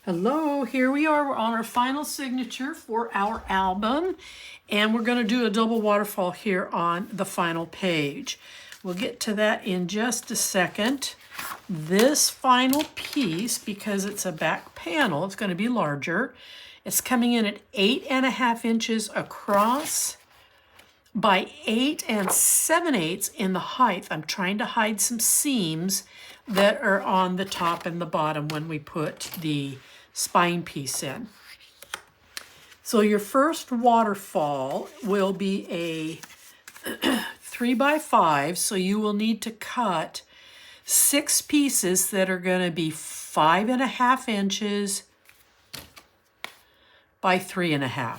Hello, here we are. We're on our final signature for our album, and we're going to do a double waterfall here on the final page. We'll get to that in just a second. This final piece, because it's a back panel, it's going to be larger. It's coming in at 8.5 inches across by 8 7/8 in the height. I'm trying to hide some seams that are on the top and the bottom when we put the spine piece in. So your first waterfall will be a 3x5, so you will need to cut 6 pieces that are going to be 5.5 inches by 3.5.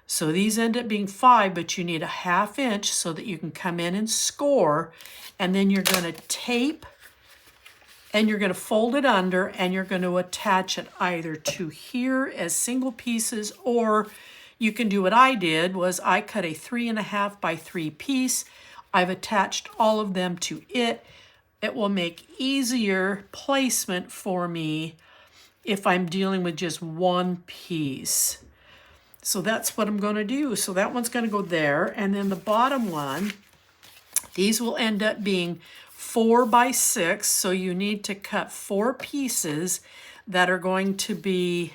So these end up being 5, but you need a 1/2 inch so that you can come in and score, and then you're going to tape and you're going to fold it under and you're going to attach it either to here as single pieces, or you can do what I did, was I cut a 3.5 by 3 piece. I've attached all of them to it. It will make easier placement for me if I'm dealing with just one piece. So that's what I'm going to do. So that one's going to go there. And then the bottom one, these will end up being 4x6, so you need to cut 4 pieces that are going to be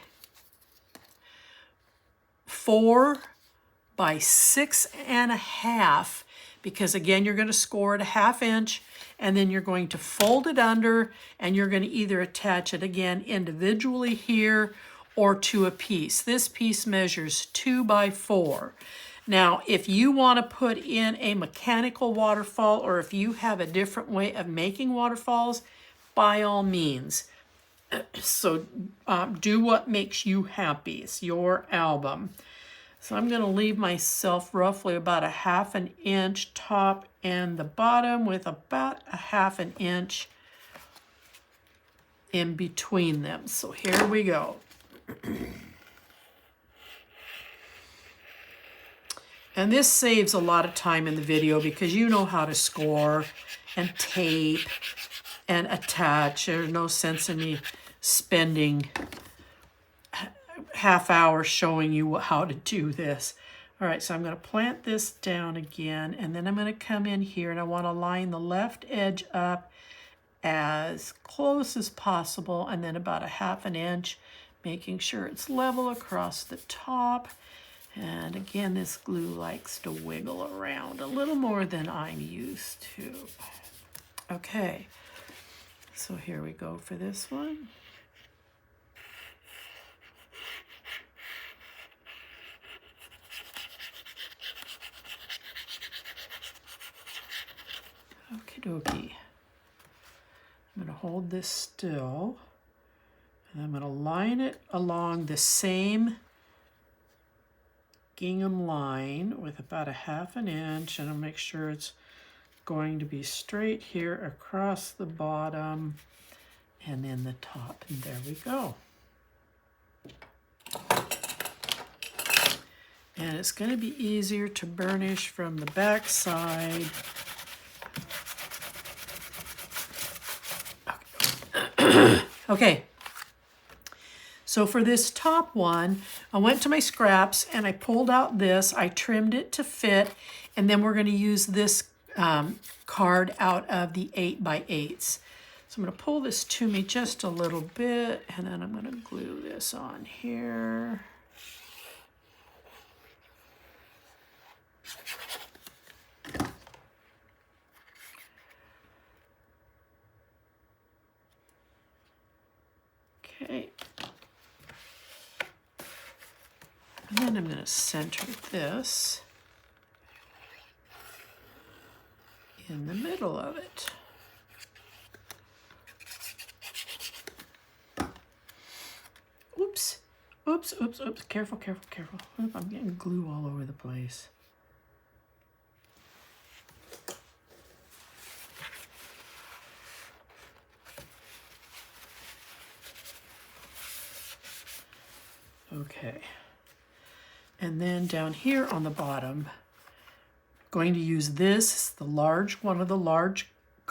4 by 6.5, because again, you're going to score at a 1/2 inch, and then you're going to fold it under, and you're going to either attach it again individually here or to a piece. This piece measures 2x4. Now, if you want to put in a mechanical waterfall, or if you have a different way of making waterfalls, by all means. So do what makes you happy. It's your album. So I'm going to leave myself roughly about a 1/2 inch top and the bottom, with about a 1/2 inch in between them. So here we go. And this saves a lot of time in the video because you know how to score and tape and attach. There's no sense in me spending half hour showing you how to do this. All right, so I'm going to plant this down again, and then I'm going to come in here, and I want to line the left edge up as close as possible, and then about a 1/2 inch, making sure it's level across the top. And again, this glue likes to wiggle around a little more than I'm used to. Okay, so here we go for this one. Okie dokie. I'm going to hold this still, and I'm going to line it along the same gingham line with about a 1/2 inch, and I'll make sure it's going to be straight here across the bottom and then the top, and there we go. And it's going to be easier to burnish from the back side. Okay. So for this top one, I went to my scraps and I pulled out this, I trimmed it to fit, and then we're going to use this card out of the 8x8s. So I'm going to pull this to me just a little bit, and then I'm going to glue this on here. Okay. And then I'm going to center this in the middle of it. Oops, oops, oops, oops. Careful, careful, careful. Oop, I'm getting glue all over the place. Okay. And then down here on the bottom, going to use this, the large, one of the large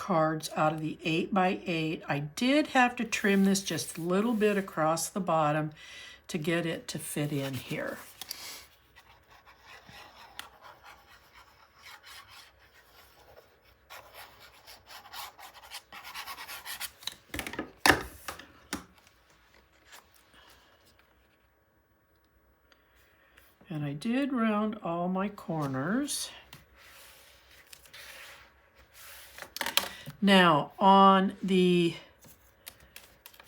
cards out of the 8x8. I did have to trim this just a little bit across the bottom to get it to fit in here. And I did round all my corners. Now on the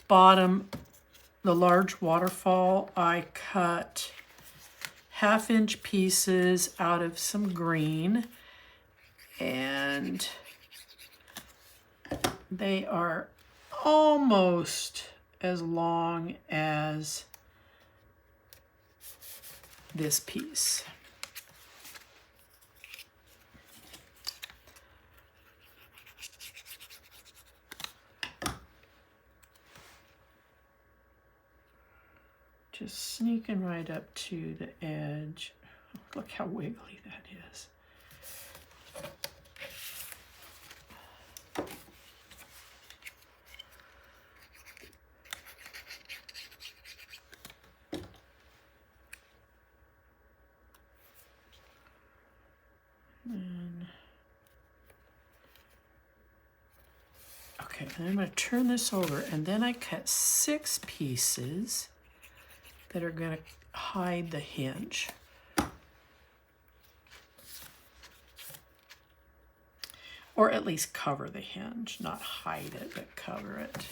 bottom, the large waterfall, I cut 1/2-inch pieces out of some green, and they are almost as long as this piece. Just sneaking right up to the edge. Look how wiggly that is. Okay, and I'm going to turn this over, and then I cut 6 pieces that are going to hide the hinge. Or at least cover the hinge, not hide it, but cover it.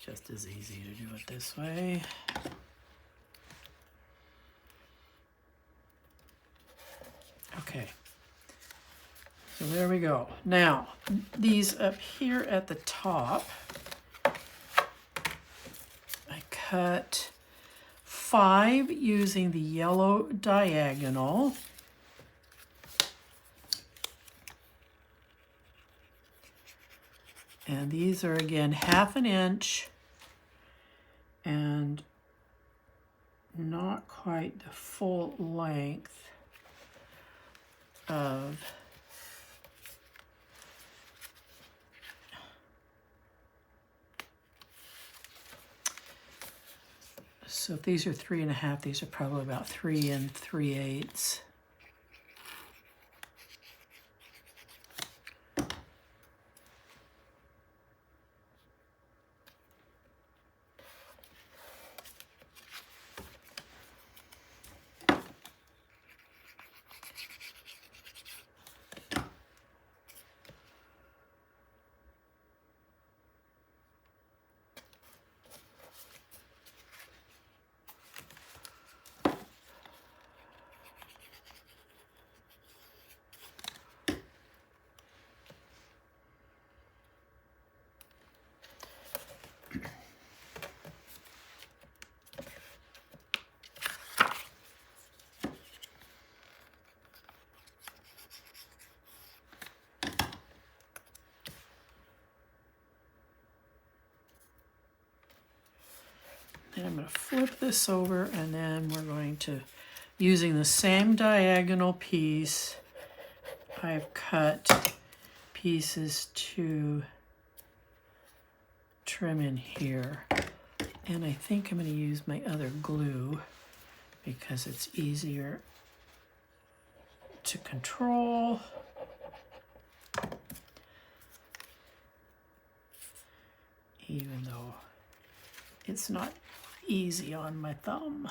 Just as easy to do it this way. Okay, so there we go. Now, these up here at the top, I cut 5 using the yellow diagonal. And these are again 1/2 inch and not quite the full length of so if these are 3 1/2, these are probably about 3 3/8. And I'm going to flip this over, and then we're going to, using the same diagonal piece, I've cut pieces to trim in here. And I think I'm going to use my other glue because it's easier to control. Even though it's not easy on my thumb.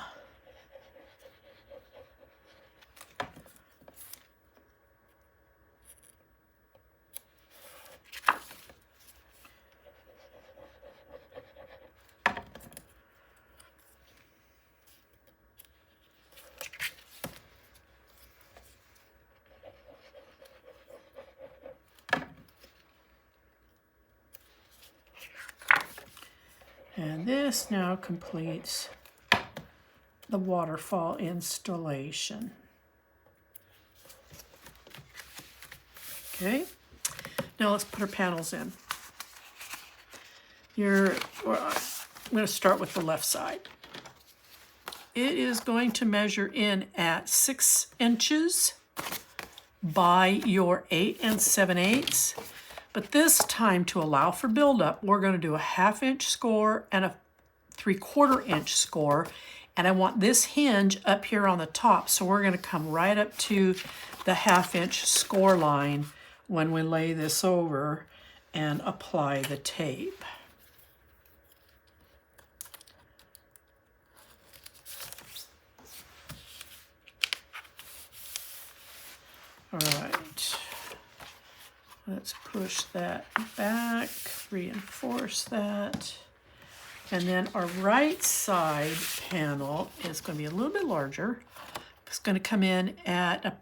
And this now completes the waterfall installation. Okay, now let's put our panels in. I'm going to start with the left side. It is going to measure in at 6 inches by your 8 7/8. But this time, to allow for buildup, we're going to do a 1/2 inch score and a 3/4 inch score. And I want this hinge up here on the top, so we're going to come right up to the 1/2 inch score line when we lay this over and apply the tape. All right, let's push that back, reinforce that. And then our right side panel is going to be a little bit larger. It's going to come in at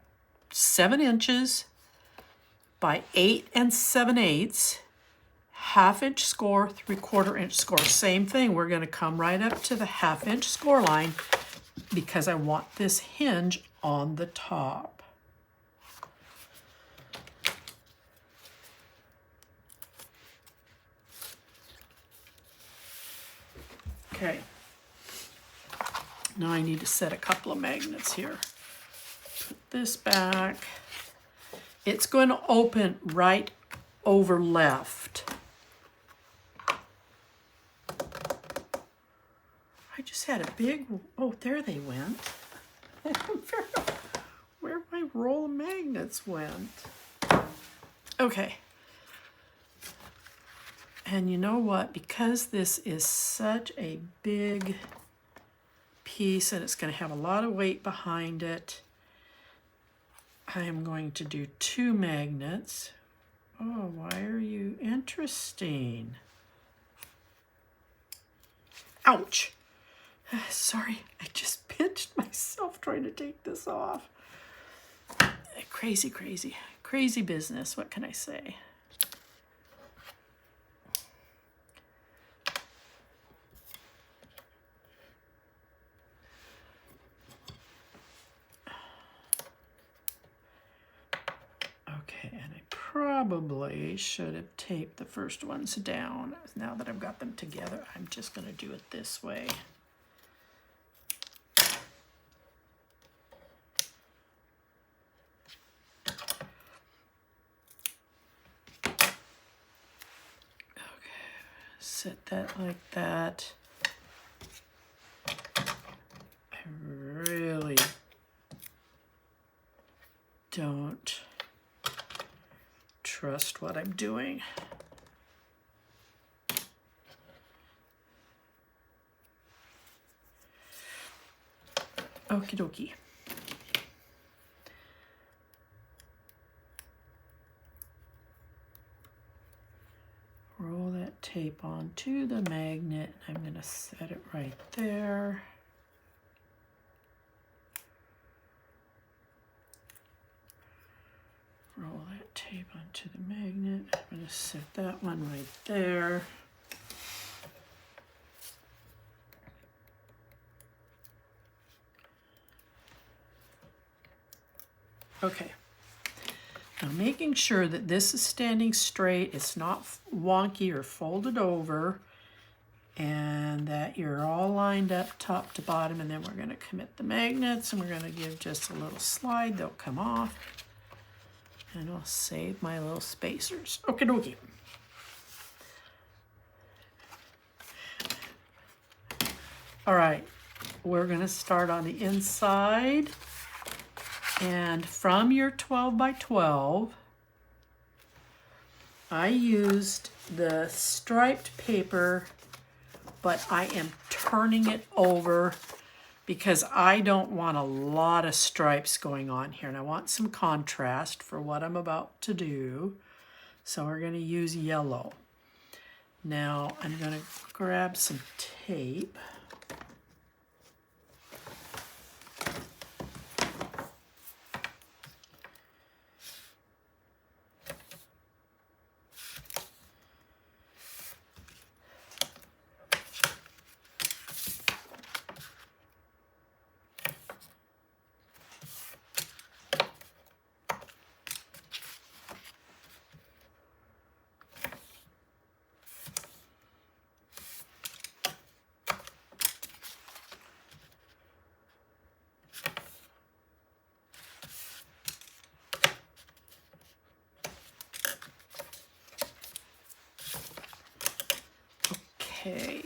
7 inches by 8 7/8, 1/2 inch score, 3/4 inch score. Same thing, we're going to come right up to the 1/2 inch score line because I want this hinge on the top. Okay, now I need to set a couple of magnets here. Put this back. It's going to open right over left. I just had a big, oh, there they went. Where my roll of magnets went. Okay. And you know what? Because this is such a big piece and it's going to have a lot of weight behind it, I am going to do 2 magnets. Oh, why are you interesting? Ouch! Sorry, I just pinched myself trying to take this off. Crazy, crazy, crazy business. What can I say? Probably should have taped the first ones down. Now that I've got them together, I'm just going to do it this way. Okay, set that like that. I really don't trust what I'm doing. Okie dokie. Roll that tape onto the magnet. I'm going to set it right there. Roll that tape onto the magnet. I'm going to set that one right there. Okay. Now making sure that this is standing straight, it's not wonky or folded over, and that you're all lined up top to bottom, and then we're going to commit the magnets and we're going to give just a little slide. They'll come off. And I'll save my little spacers. Okie dokie. All right, we're going to start on the inside. And from your 12 by 12, I used the striped paper, but I am turning it over because I don't want a lot of stripes going on here, and I want some contrast for what I'm about to do. So we're going to use yellow. Now I'm going to grab some tape. Okay.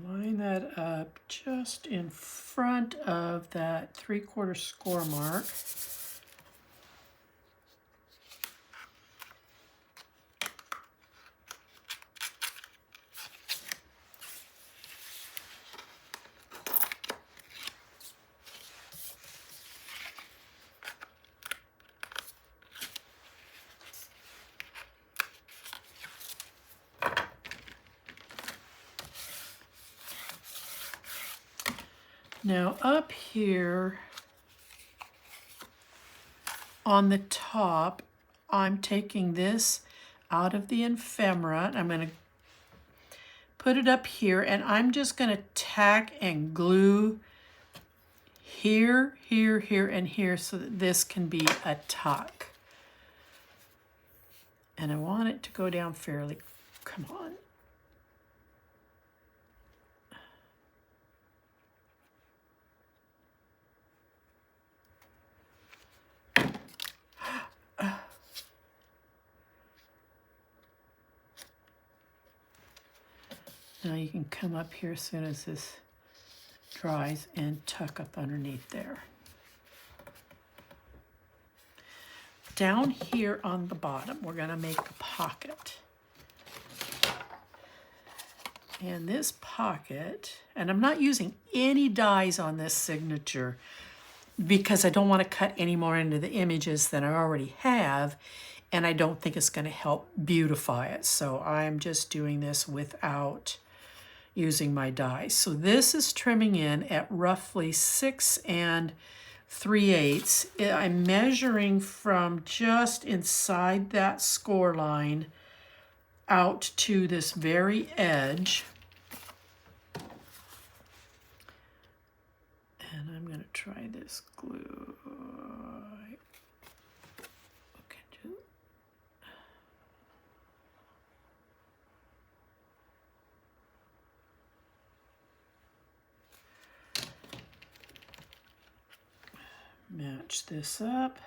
Line that up just in front of that 3/4 score mark. Now up here on the top, I'm taking this out of the ephemera. I'm going to put it up here, and I'm just going to tack and glue here, here, here, and here so that this can be a tuck. And I want it to go down fairly, come on. Now you can come up here as soon as this dries and tuck up underneath there. Down here on the bottom, we're going to make a pocket. And this pocket, and I'm not using any dies on this signature because I don't want to cut any more into the images than I already have, and I don't think it's going to help beautify it. So I'm just doing this without using my dies. So this is trimming in at roughly 6 3/8. I'm measuring from just inside that score line out to this very edge. And I'm going to try this glue. Okay. Match this up.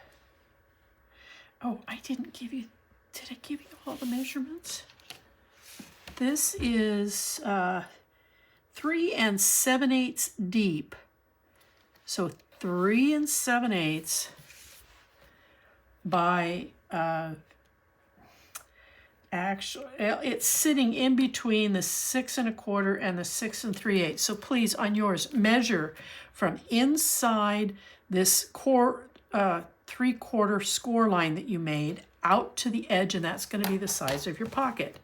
Oh, I didn't give you, did I give you all the measurements? This is 3 7/8 deep. So 3 7/8 by, actually, it's sitting in between the 6 1/4 and the 6 3/8. So please, on yours, measure from inside this core 3/4 score line that you made out to the edge, and that's going to be the size of your pocket.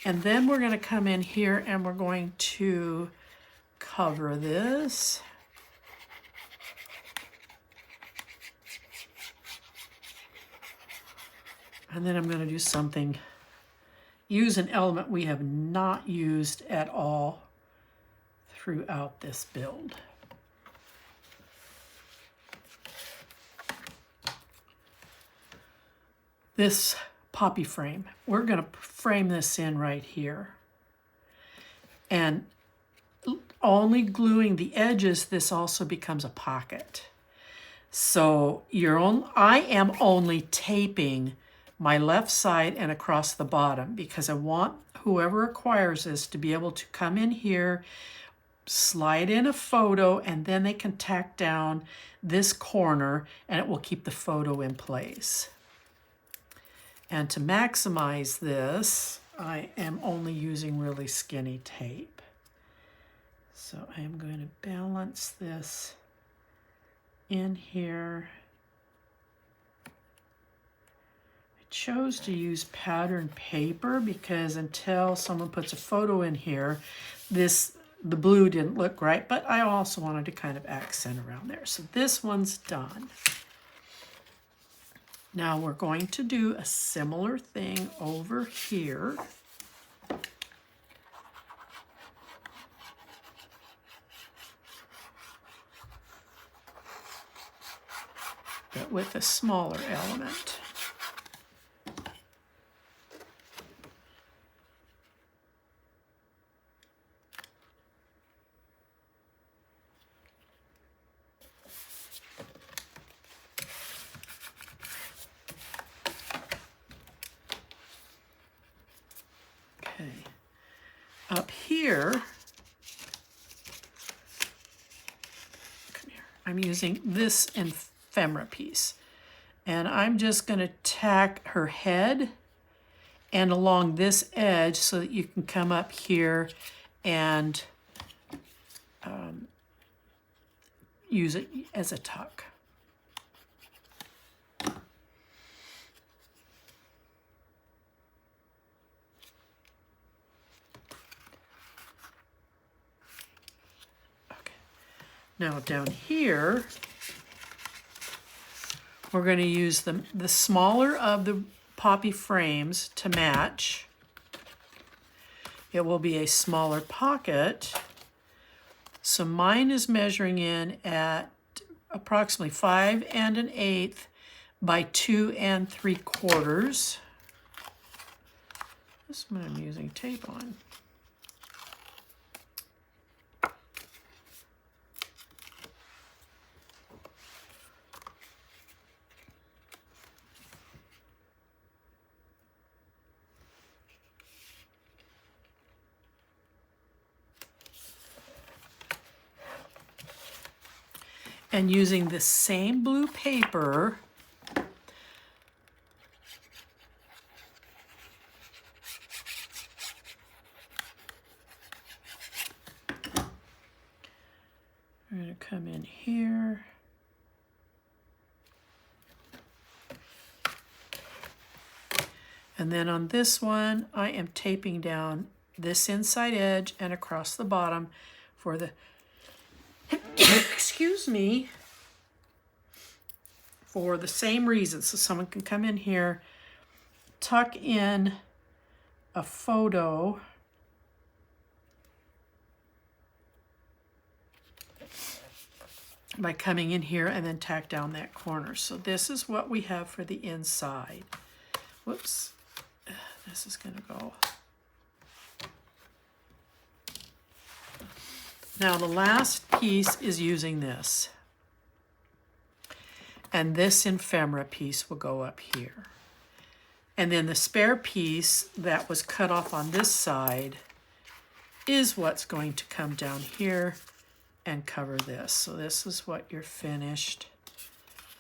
And then we're going to come in here and we're going to cover this. And then I'm going to do something, use an element we have not used at all throughout this build. This poppy frame, we're going to frame this in right here. And only gluing the edges, this also becomes a pocket. So I am only taping my left side and across the bottom because I want whoever acquires this to be able to come in here, slide in a photo, and then they can tack down this corner and it will keep the photo in place. And to maximize this, I am only using really skinny tape. So I am going to balance this in here. I chose to use patterned paper because until someone puts a photo in here, the blue didn't look right, but I also wanted to kind of accent around there. So this one's done. Now we're going to do a similar thing over here. But with a smaller element. here, come here, I'm using this ephemera piece. And I'm just going to tack her head and along this edge so that you can come up here and use it as a tuck. Okay. Now down here, we're going to use the smaller of the poppy frames to match. It will be a smaller pocket. So mine is measuring in at approximately 5 1/8 by 2 3/4. This one I'm using tape on. And using the same blue paper, we're going to come in here. And then on this one, I am taping down this inside edge and across the bottom for the excuse me, for the same reason. So someone can come in here, tuck in a photo by coming in here and then tack down that corner. So this is what we have for the inside. Whoops, this is going to go. Now the last piece is using this. And this ephemera piece will go up here. And then the spare piece that was cut off on this side is what's going to come down here and cover this. So this is what your finished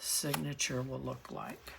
signature will look like.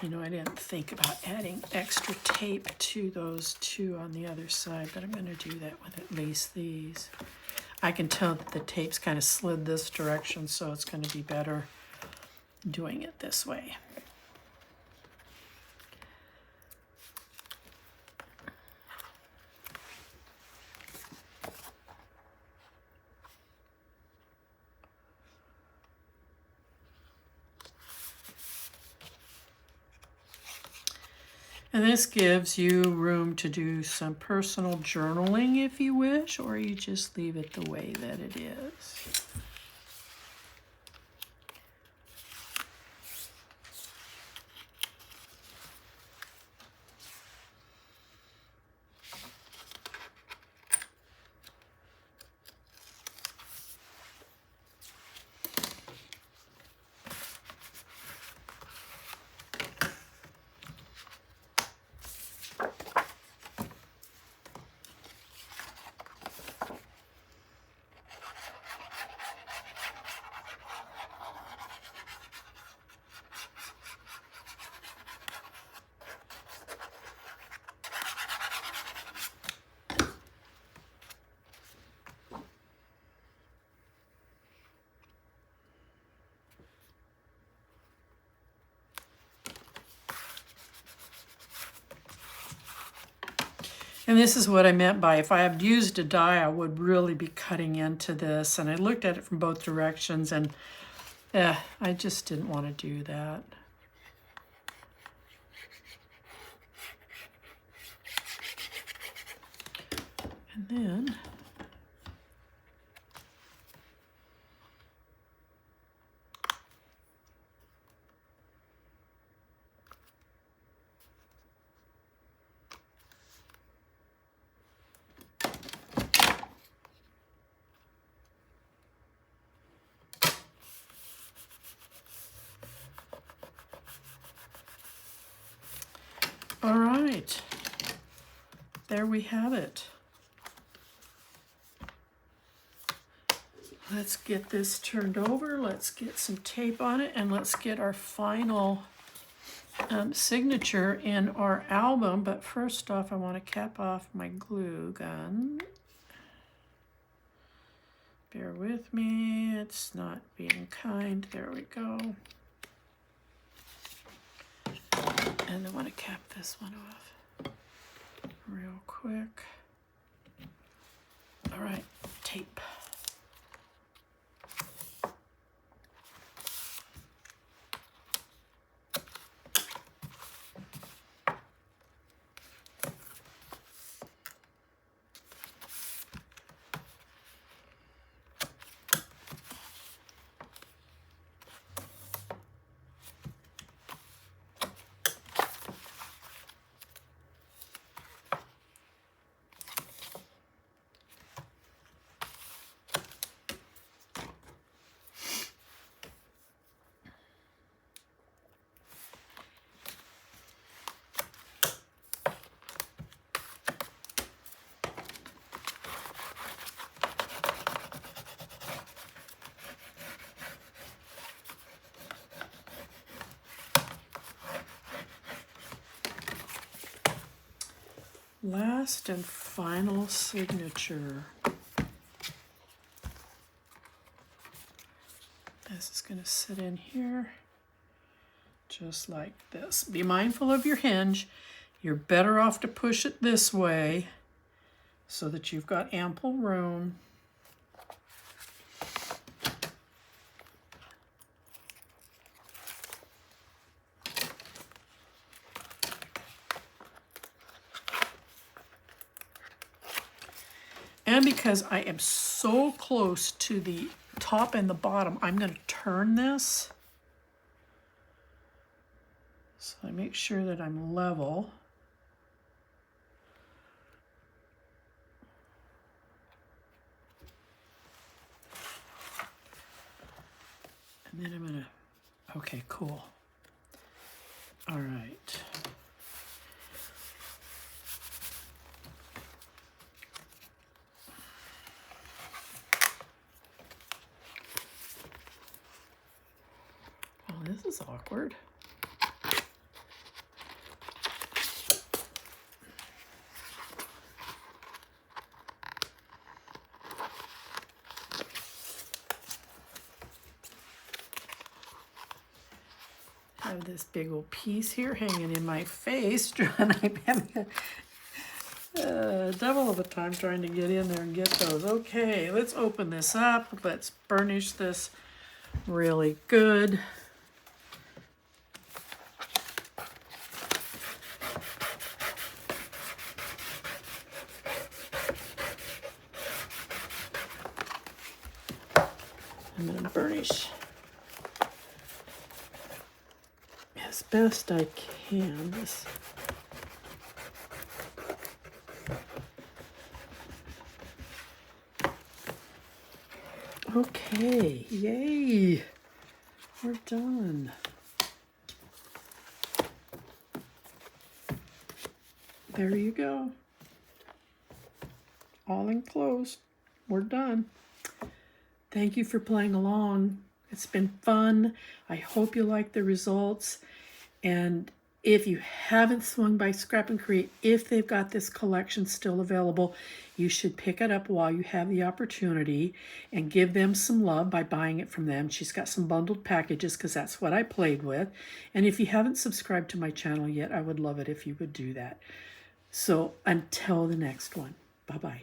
You know, I didn't think about adding extra tape to those two on the other side, but I'm going to do that with at least these. I can tell that the tape's kind of slid this direction, so it's going to be better doing it this way. And this gives you room to do some personal journaling if you wish, or you just leave it the way that it is. And this is what I meant by if I had used a die, I would really be cutting into this. And I looked at it from both directions and I just didn't want to do that. And then all right, there we have it. Let's get this turned over. Let's get some tape on it, and let's get our final signature in our album. But first off, I want to cap off my glue gun. Bear with me, it's not being kind. There we go. And I want to cap this one off real quick. All right, tape. Last and final signature. This is going to sit in here just like this. Be mindful of your hinge. You're better off to push it this way so that you've got ample room. And because I am so close to the top and the bottom, I'm going to turn this. So I make sure that I'm level. And then I'm going to, okay, cool. All right. This is awkward. I have this big old piece here hanging in my face. I'm having a double of a time trying to get in there and get those. Okay, let's open this up. Let's burnish this really good. I'm going to burnish as best I can. Okay, yay, we're done. There you go. All enclosed. We're done. Thank you for playing along. It's been fun. I hope you like the results. And if you haven't swung by Scrap and Create, if they've got this collection still available, you should pick it up while you have the opportunity and give them some love by buying it from them. She's got some bundled packages because that's what I played with. And if you haven't subscribed to my channel yet, I would love it if you would do that. So until the next one, bye-bye.